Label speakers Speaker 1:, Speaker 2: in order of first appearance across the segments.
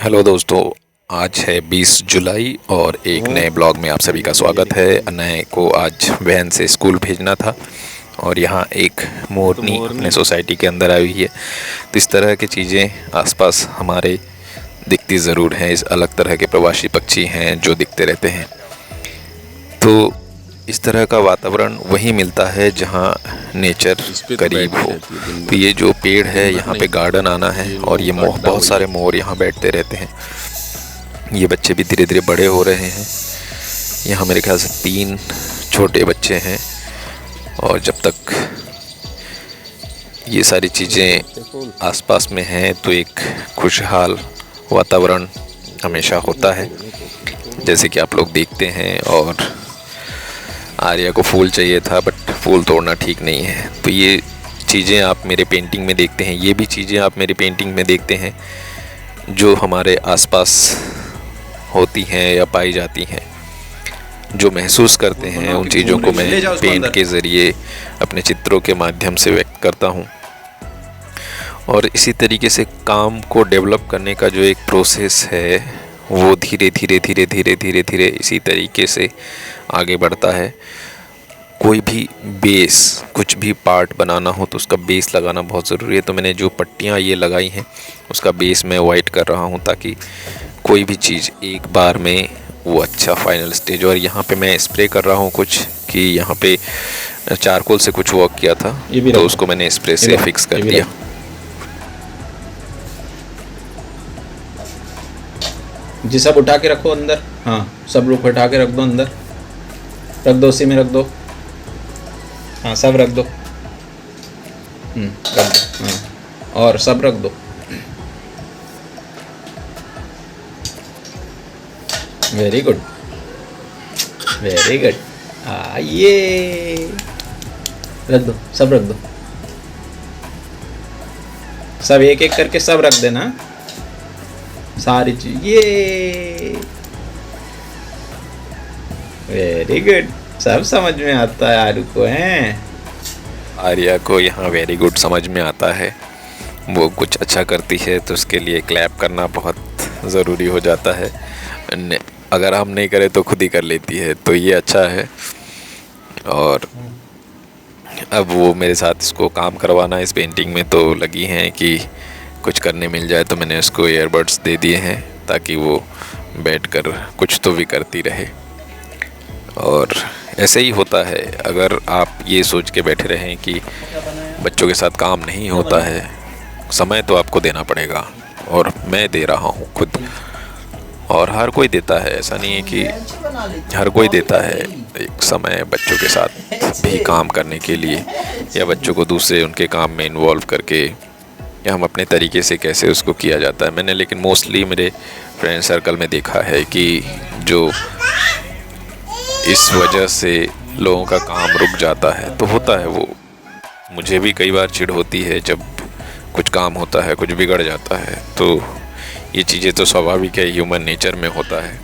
Speaker 1: Hello दोस्तों। आज है 20 जुलाई और एक नए ब्लॉग में आप सभी का स्वागत है। नए को आज वैन से स्कूल भेजना था और यहाँ एक मोरनी अपने सोसाइटी के अंदर आई हुई है। तो इस तरह की चीज़ें आसपास हमारे दिखती ज़रूर हैं। इस अलग तरह के प्रवासी पक्षी हैं जो दिखते रहते हैं। तो इस तरह का वातावरण वहीं मिलता है जहाँ नेचर करीब हो। तो ये जो पेड़ है यहाँ पे गार्डन आना है और ये बहुत सारे मोर यहाँ बैठते रहते हैं। ये बच्चे भी धीरे धीरे बड़े हो रहे हैं। यहाँ मेरे ख्याल से 3 छोटे बच्चे हैं और जब तक ये सारी चीज़ें आसपास में हैं तो एक खुशहाल वातावरण हमेशा होता है, जैसे कि आप लोग देखते हैं। और आर्या को फूल चाहिए था बट फूल तोड़ना ठीक नहीं है। तो ये चीज़ें आप मेरे पेंटिंग में देखते हैं, ये भी चीज़ें आप मेरी पेंटिंग में देखते हैं जो हमारे आसपास होती हैं या पाई जाती हैं। जो महसूस करते हैं उन चीज़ों को मैं पेंट के ज़रिए अपने चित्रों के माध्यम से व्यक्त करता हूँ। और इसी तरीके से काम को डेवलप करने का जो एक प्रोसेस है वो धीरे धीरे इसी तरीके से आगे बढ़ता है। कोई भी बेस, कुछ भी पार्ट बनाना हो तो उसका बेस लगाना बहुत ज़रूरी है। तो मैंने जो पट्टियाँ ये लगाई हैं उसका बेस मैं वाइट कर रहा हूँ ताकि कोई भी चीज़ एक बार में वो अच्छा फाइनल स्टेज। और यहाँ पे मैं स्प्रे कर रहा हूँ कुछ कि यहाँ पे चारकोल से कुछ वर्क किया था तो उसको मैंने स्प्रे से फिक्स कर दिया।
Speaker 2: जी सब उठा के रखो अंदर। हाँ सब लोग उठा के रख दो अंदर, रख दो, उसी में रख दो। हाँ सब रख दो, रख दो। हाँ और सब रख दो। Very good, very good. ये रख दो, सब रख दो, सब एक एक करके सब रख देना सारी चीज। ये वेरी गुड, सब समझ में आता है आरू को। हैं
Speaker 1: आर्या को यहाँ वेरी गुड समझ में आता है। वो कुछ अच्छा करती है तो उसके लिए क्लैप करना बहुत ज़रूरी हो जाता है। अगर हम नहीं करें तो खुद ही कर लेती है, तो ये अच्छा है। और अब वो मेरे साथ इसको काम करवाना इस पेंटिंग में तो लगी हैं कि कुछ करने मिल जाए। तो मैंने उसको ईयरबड्स दे दिए हैं ताकि वो बैठकर कुछ तो भी करती रहे। और ऐसे ही होता है, अगर आप ये सोच के बैठे रहें कि बच्चों के साथ काम नहीं होता है, समय तो आपको देना पड़ेगा। और मैं दे रहा हूँ खुद, और हर कोई देता है। ऐसा नहीं है कि हर कोई देता है एक समय बच्चों के साथ भी काम करने के लिए, या बच्चों को दूसरे उनके काम में इन्वॉल्व करके, या हम अपने तरीके से कैसे उसको किया जाता है। मैंने लेकिन मोस्टली मेरे फ्रेंड सर्कल में देखा है कि जो इस वजह से लोगों का काम रुक जाता है। तो होता है वो, मुझे भी कई बार चिढ़ होती है जब कुछ काम होता है, कुछ बिगड़ जाता है। तो ये चीज़ें तो स्वाभाविक है, ह्यूमन नेचर में होता है।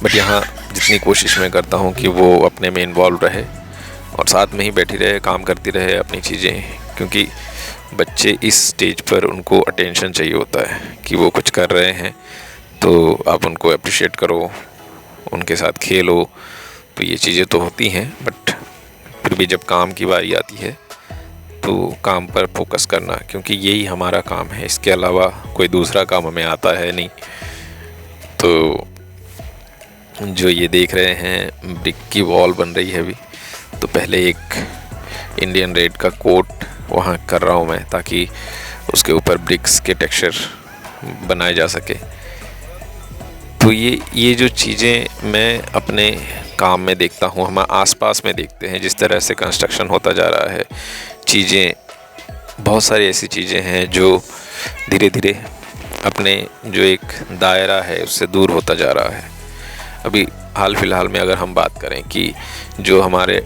Speaker 1: बट यहाँ जितनी कोशिश मैं करता हूँ कि वो अपने में इन्वॉल्व रहे और साथ में ही बैठी रहे, काम करती रहे अपनी चीज़ें। क्योंकि बच्चे इस स्टेज पर उनको अटेंशन चाहिए होता है कि वो कुछ कर रहे हैं तो आप उनको अप्रिशिएट करो, उनके साथ खेलो। तो ये चीज़ें तो होती हैं, बट फिर भी जब काम की बारी आती है तो काम पर फोकस करना, क्योंकि यही हमारा काम है। इसके अलावा कोई दूसरा काम हमें आता है नहीं। तो जो ये देख रहे हैं ब्रिक की वॉल बन रही है अभी, तो पहले एक इंडियन रेड का कोट वहाँ कर रहा हूँ मैं ताकि उसके ऊपर ब्रिक्स के टेक्सचर बनाए जा सके। तो ये जो चीज़ें मैं अपने काम में देखता हूँ, हम आसपास में देखते हैं जिस तरह से कंस्ट्रक्शन होता जा रहा है। चीज़ें, बहुत सारी ऐसी चीज़ें हैं जो धीरे धीरे अपने जो एक दायरा है उससे दूर होता जा रहा है। अभी हाल फिलहाल में अगर हम बात करें कि जो हमारे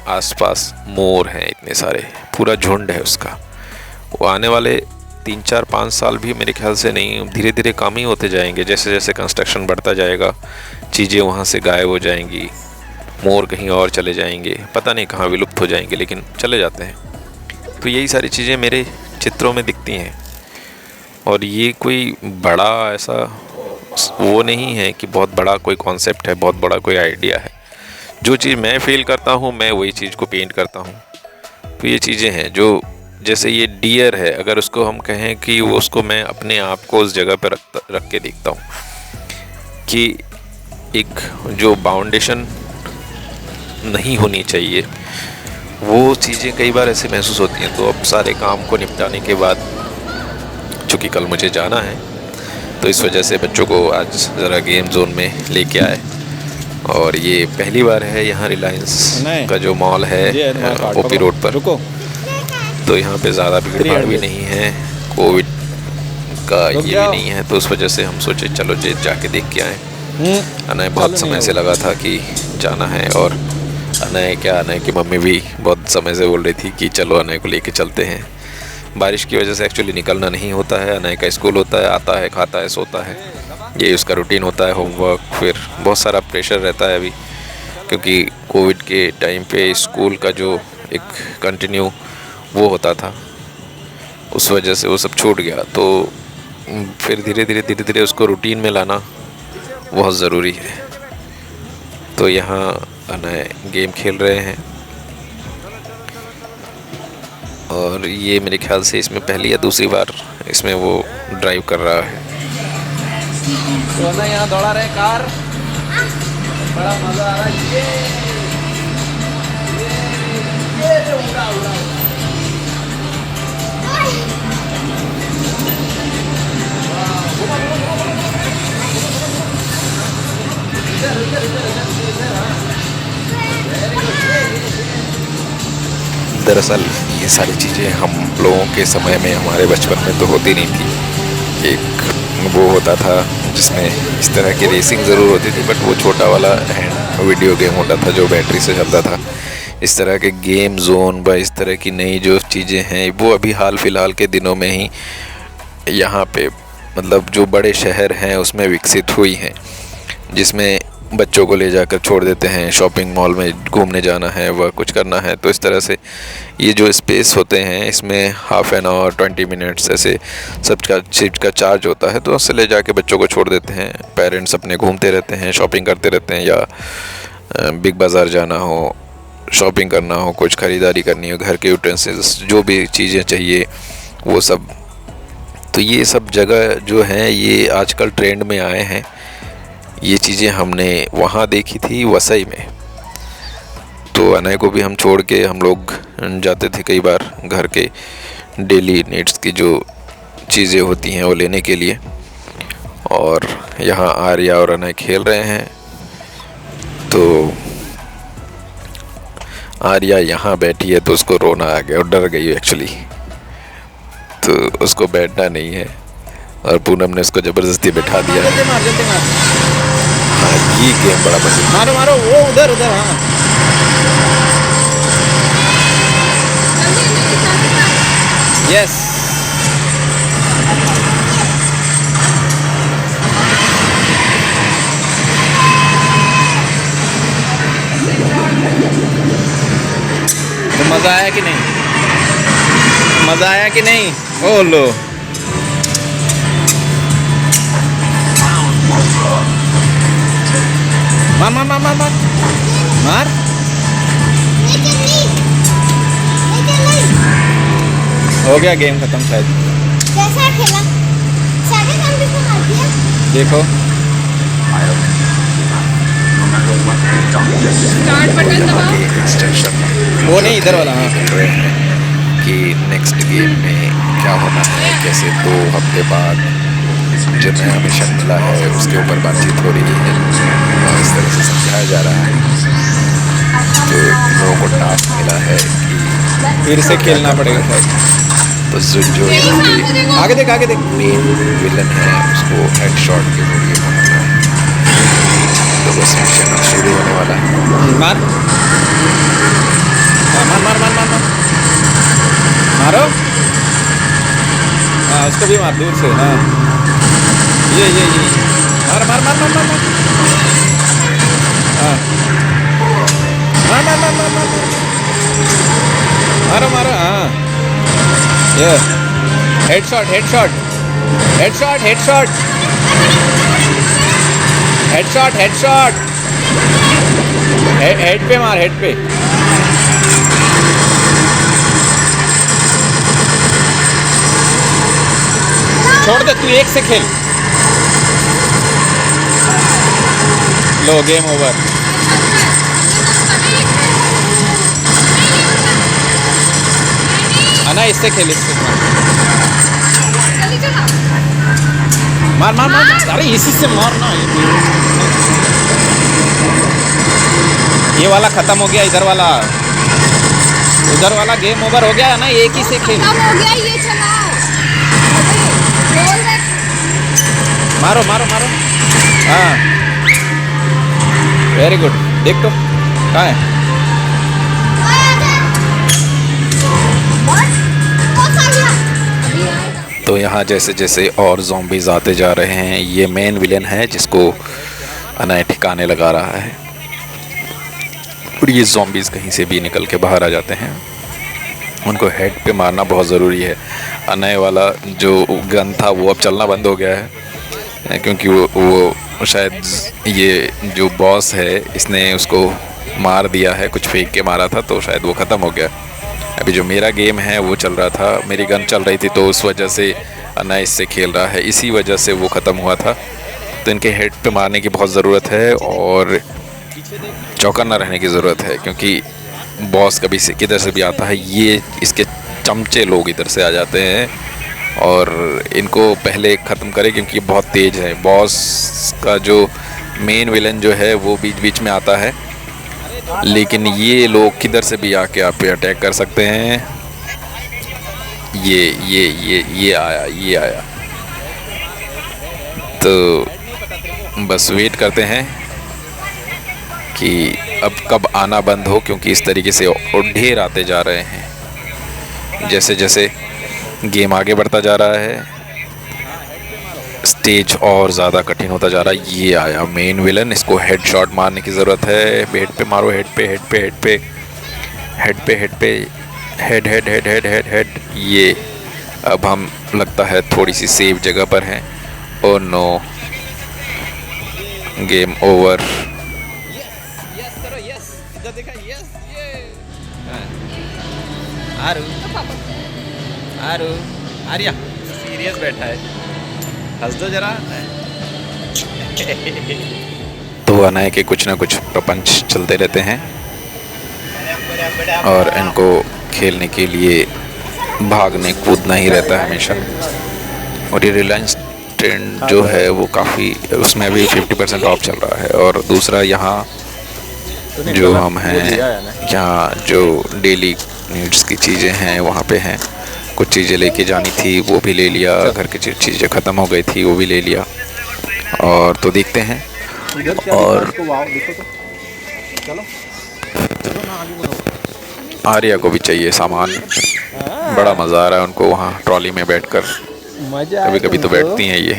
Speaker 1: आसपास मोर हैं इतने सारे, पूरा झुंड है उसका, वो आने वाले 3-4-5 साल भी मेरे ख्याल से नहीं, धीरे धीरे कम ही होते जाएंगे। जैसे जैसे कंस्ट्रक्शन बढ़ता जाएगा चीज़ें वहाँ से गायब हो जाएंगी, मोर कहीं और चले जाएंगे, पता नहीं कहाँ विलुप्त हो जाएंगे, लेकिन चले जाते हैं। तो यही सारी चीज़ें मेरे चित्रों में दिखती हैं। और ये कोई बड़ा ऐसा वो नहीं है कि बहुत बड़ा कोई कॉन्सेप्ट है, बहुत बड़ा कोई आइडिया है। जो चीज़ मैं फील करता हूँ मैं वही चीज़ को पेंट करता हूँ। तो ये चीज़ें हैं जो, जैसे ये डियर है, अगर उसको हम कहें कि वो, उसको मैं अपने आप को उस जगह पर रख के देखता हूँ कि एक जो बाउंडेशन नहीं होनी चाहिए, वो चीज़ें कई बार ऐसे महसूस होती हैं। तो अब सारे काम को निपटाने के बाद, चूँकि कल मुझे जाना है, तो इस वजह से बच्चों को आज ज़रा गेम जोन में लेके आए। और ये पहली बार है यहाँ रिलायंस का जो मॉल है ओपी रोड पर, तो यहाँ पे ज़्यादा भीड़ भाड़ भी नहीं है, कोविड का ये भी नहीं है, तो उस वजह से हम सोचे चलो जाके देख के आए। अनय बहुत समय से लगा था कि जाना है, और अनय की मम्मी भी बहुत समय से बोल रही थी कि चलो अनय को लेके चलते हैं। बारिश की वजह से एक्चुअली निकलना नहीं होता है। अनय का स्कूल होता है, आता है, खाता है, सोता है, ये उसका रूटीन होता है। होमवर्क, फिर बहुत सारा प्रेशर रहता है अभी, क्योंकि कोविड के टाइम पे स्कूल का जो एक कंटिन्यू वो होता था, उस वजह से वो सब छूट गया। तो फिर धीरे धीरे उसको रूटीन में लाना बहुत ज़रूरी है। तो यहाँ अनय गेम खेल रहे हैं, और ये मेरे ख्याल से इसमें पहली या दूसरी बार इसमें वो ड्राइव कर रहा है।
Speaker 2: तो ना यहाँ दौड़ा रहे कार, बड़ा मजा आ रहा है। ये जो उड़ा उड़ा
Speaker 1: दरअसल ये सारी चीज़ें हम लोगों के समय में, हमारे बचपन में तो होती नहीं थी। एक वो होता था जिसमें इस तरह की रेसिंग ज़रूर होती थी, बट वो छोटा वाला हैंड वीडियो गेम होता था जो बैटरी से चलता था। इस तरह के गेम जोन व इस तरह की नई जो चीज़ें हैं, वो अभी हाल फिलहाल के दिनों में ही यहाँ पे, मतलब जो बड़े शहर हैं उसमें विकसित हुई हैं, जिसमें बच्चों को ले जाकर छोड़ देते हैं, शॉपिंग मॉल में घूमने जाना है, वह कुछ करना है, तो इस तरह से ये जो स्पेस होते हैं इसमें हाफ एन आवर 20 मिनट्स ऐसे सबका सीट का चार्ज होता है। तो उससे ले जाके बच्चों को छोड़ देते हैं। पेरेंट्स अपने घूमते रहते हैं, शॉपिंग करते रहते हैं, या बिग बाज़ार जाना हो, शॉपिंग करना हो, कुछ ख़रीदारी करनी हो, घर के यूटेंसिल्स जो भी चीज़ें चाहिए वो सब। तो ये सब जगह जो हैं ये आजकल ट्रेंड में आए हैं। ये चीज़ें हमने वहाँ देखी थी वसई में। तो अनय को भी हम छोड़ के हम लोग जाते थे कई बार घर के डेली नीड्स की जो चीज़ें होती हैं वो लेने के लिए। और यहाँ आर्या और अनय खेल रहे हैं। तो आर्या यहाँ बैठी है तो उसको रोना आ गया और डर गई एक्चुअली, तो उसको बैठना नहीं है, और पूनम ने उसको ज़बरदस्ती बैठा दिया है। हाँ, ये गेम बड़ा पसंद।
Speaker 2: मारो मारो, वो उधर उधर। हाँ यस, तो मज़ा आया कि नहीं? मज़ा आया कि नहीं? ओ लो, मार मार मार मार मार मार। हो गया गेम खत्म शायद।
Speaker 3: कैसा खेला? सारे जंबी को मार दिया।
Speaker 2: देखो
Speaker 3: स्टार्ट बटन दबाओ।
Speaker 1: एक्सटेंशन
Speaker 2: वो नहीं, इधर वाला। हाँ
Speaker 1: कि नेक्स्ट गेम में क्या होना है, कैसे 2 हफ्ते बाद जो नया मिशन मिला है उसके ऊपर बातचीत हो रही है और इस तरह से समझाया जा रहा है। तो लोगों को टास्क मिला है कि
Speaker 2: फिर से खेलना पड़ेगा शायद।
Speaker 1: तो जो
Speaker 2: आगे देख, आगे देख।
Speaker 1: मेन विलन है उसको हेडशॉट के जरिए मारना है। तो बस मिशन अब शुरू होने वाला है।
Speaker 2: मार मार मार मार मार मार मारो। हाँ उसको भी मार दूर से। हाँ ये मार मार मार मार मार मार। हाँ मार मार मार मार मार मारो मारो। हाँ ये headshot headshot. Headshot headshot headshot headshot head पे मार, हेड पे। छोड़ दे, तू एक से खेल। लो गेम ओवर। अना इससे खेल, इससे मार मार मार, मार। अरे इसी से मारना। ये वाला खत्म हो गया, इधर वाला, उधर वाला गेम ओवर हो गया ना, एक ही से खेल।
Speaker 3: खत्म हो गया, ये चलाओ। बोल रहे
Speaker 2: मारो मारो मारो। हाँ वेरी गुड। देख तो कहाँ है?
Speaker 1: तो यहाँ जैसे जैसे और ज़ॉम्बीज़ आते जा रहे हैं, ये मेन विलेन है जिसको अनय ठिकाने लगा रहा है। और ये ज़ॉम्बीज़ कहीं से भी निकल के बाहर आ जाते हैं, उनको हेड पे मारना बहुत ज़रूरी है। अनय वाला जो गन था वो अब चलना बंद हो गया है, क्योंकि वो शायद ये जो बॉस है इसने उसको मार दिया है, कुछ फेंक के मारा था, तो शायद वो ख़त्म हो गया। अभी जो मेरा गेम है वो चल रहा था, मेरी गन चल रही थी, तो उस वजह से अनय इससे खेल रहा है, इसी वजह से वो ख़त्म हुआ था। तो इनके हेड पे मारने की बहुत ज़रूरत है और चौकन्ना रहने की ज़रूरत है, क्योंकि बॉस कभी से किधर से भी आता है, ये इसके चमचे लोग इधर से आ जाते हैं और इनको पहले ख़त्म करें, क्योंकि ये बहुत तेज़ है। बॉस का जो मेन विलन जो है वो बीच बीच में आता है, लेकिन ये लोग किधर से भी आके आप पे अटैक कर सकते हैं। ये आया। तो बस वेट करते हैं कि अब कब आना बंद हो, क्योंकि इस तरीके से और ढेर आते जा रहे हैं। जैसे जैसे गेम आगे बढ़ता जा रहा है, स्टेज और ज़्यादा कठिन होता जा रहा है। ये आया मेन विलन, इसको हेडशॉट मारने की ज़रूरत है। हेड पे मारो, हेड पे हेड पे हेड पे हेड पे हेड पे head head head head head head. ये अब हम लगता है थोड़ी सी सेफ जगह पर हैं। Oh no, game over.
Speaker 2: Arya serious बैठा है, हंस दो जरा।
Speaker 1: तो अनय के कुछ ना कुछ प्रपंच चलते रहते हैं और इनको खेलने के लिए भागने कूदना ही रहता है हमेशा। और ये रिलायंस ट्रेंड जो है वो काफ़ी, उसमें अभी 50% ऑफ चल रहा है। और दूसरा यहाँ जो हम हैं, यहाँ जो डेली नीड्स की चीज़ें हैं वहाँ पे हैं। कुछ चीज़ें लेके जानी थी वो भी ले लिया, घर की चीज़ें ख़त्म हो गई थी वो भी ले लिया। और तो देखते हैं। और आर्या को भी चाहिए सामान, बड़ा मज़ा आ रहा है उनको वहाँ ट्रॉली में बैठकर, कभी कभी तो बैठती हैं ये।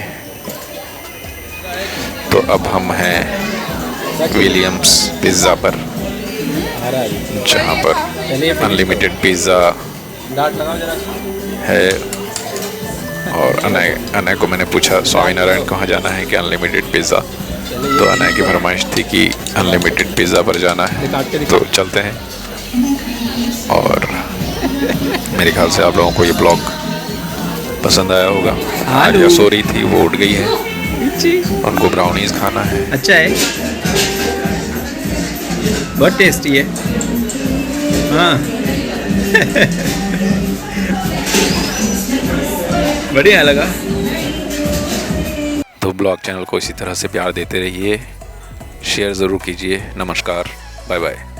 Speaker 1: तो अब हम हैं विलियम्स पिज़्ज़ा पर, जहाँ पर अनलिमिटेड पिज़्ज़ा है। और अनय को मैंने पूछा स्वामीनारायण कहाँ जाना है कि अनलिमिटेड पिज़्ज़ा, तो अनय की फरमाइश थी कि अनलिमिटेड पिज़्ज़ा पर जाना है, तो चलते हैं। और मेरे ख्याल से आप लोगों को ये ब्लॉग पसंद आया होगा। आर्या सो रही थी, वो उठ गई है, उनको ब्राउनीज खाना है।
Speaker 2: अच्छा है, बहुत टेस्टी है। हाँ बढ़िया लगा।
Speaker 1: तो ब्लॉग चैनल को इसी तरह से प्यार देते रहिए, शेयर ज़रूर कीजिए। नमस्कार, बाय बाय।